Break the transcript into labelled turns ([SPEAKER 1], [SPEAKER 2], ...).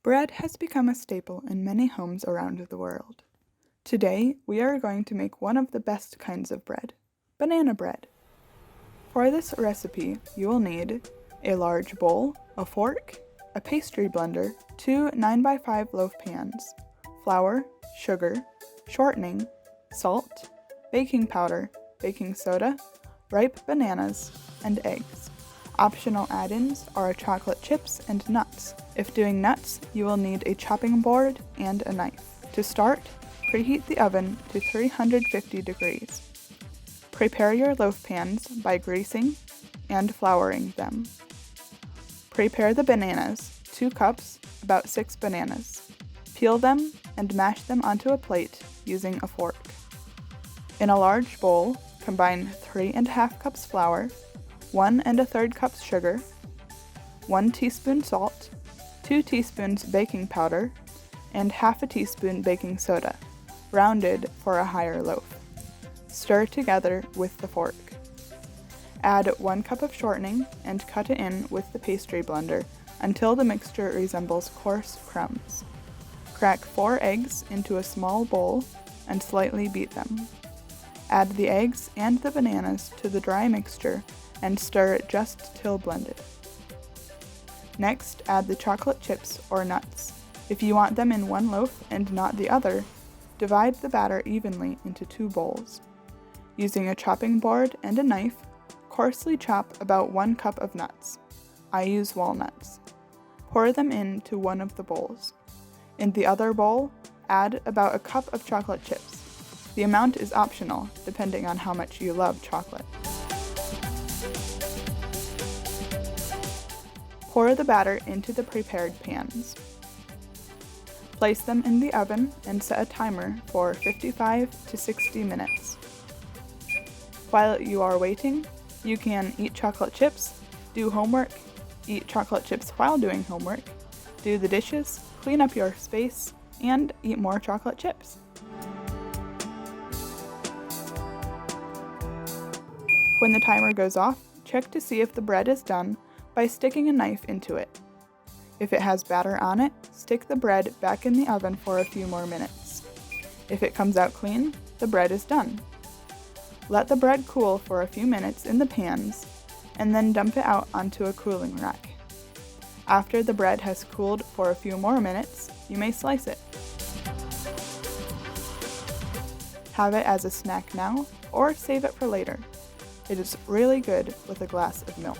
[SPEAKER 1] Bread has become a staple in many homes around the world. Today, we are going to make one of the best kinds of bread, banana bread. For this recipe, you will need a large bowl, a fork, a pastry blender, two 9x5 loaf pans, flour, sugar, shortening, salt, baking powder, baking soda, ripe bananas, and eggs. Optional add-ins are chocolate chips and nuts. If doing nuts, you will need a chopping board and a knife. To start, preheat the oven to 350 degrees. Prepare your loaf pans by greasing and flouring them. Prepare the bananas, 2 cups, about 6 bananas. Peel them and mash them onto a plate using a fork. In a large bowl, combine 3½ cups flour, 1 1/3 cups sugar, 1 teaspoon salt, 2 teaspoons baking powder, and ½ a teaspoon baking soda, rounded for a higher loaf. Stir together with the fork. Add 1 cup of shortening and cut it in with the pastry blender until the mixture resembles coarse crumbs. Crack 4 eggs into a small bowl and slightly beat them. Add the eggs and the bananas to the dry mixture and stir just till blended. Next, add the chocolate chips or nuts. If you want them in one loaf and not the other, divide the batter evenly into 2 bowls. Using a chopping board and a knife, coarsely chop about 1 cup of nuts. I use walnuts. Pour them into one of the bowls. In the other bowl, add about a cup of chocolate chips. The amount is optional, depending on how much you love chocolate. Pour the batter into the prepared pans. Place them in the oven and set a timer for 55 to 60 minutes. While you are waiting, you can eat chocolate chips, do homework, eat chocolate chips while doing homework, do the dishes, clean up your space, and eat more chocolate chips. When the timer goes off, check to see if the bread is done by sticking a knife into it. If it has batter on it, stick the bread back in the oven for a few more minutes. If it comes out clean, the bread is done. Let the bread cool for a few minutes in the pans, and then dump it out onto a cooling rack. After the bread has cooled for a few more minutes, you may slice it. Have it as a snack now, or save it for later. It is really good with a glass of milk.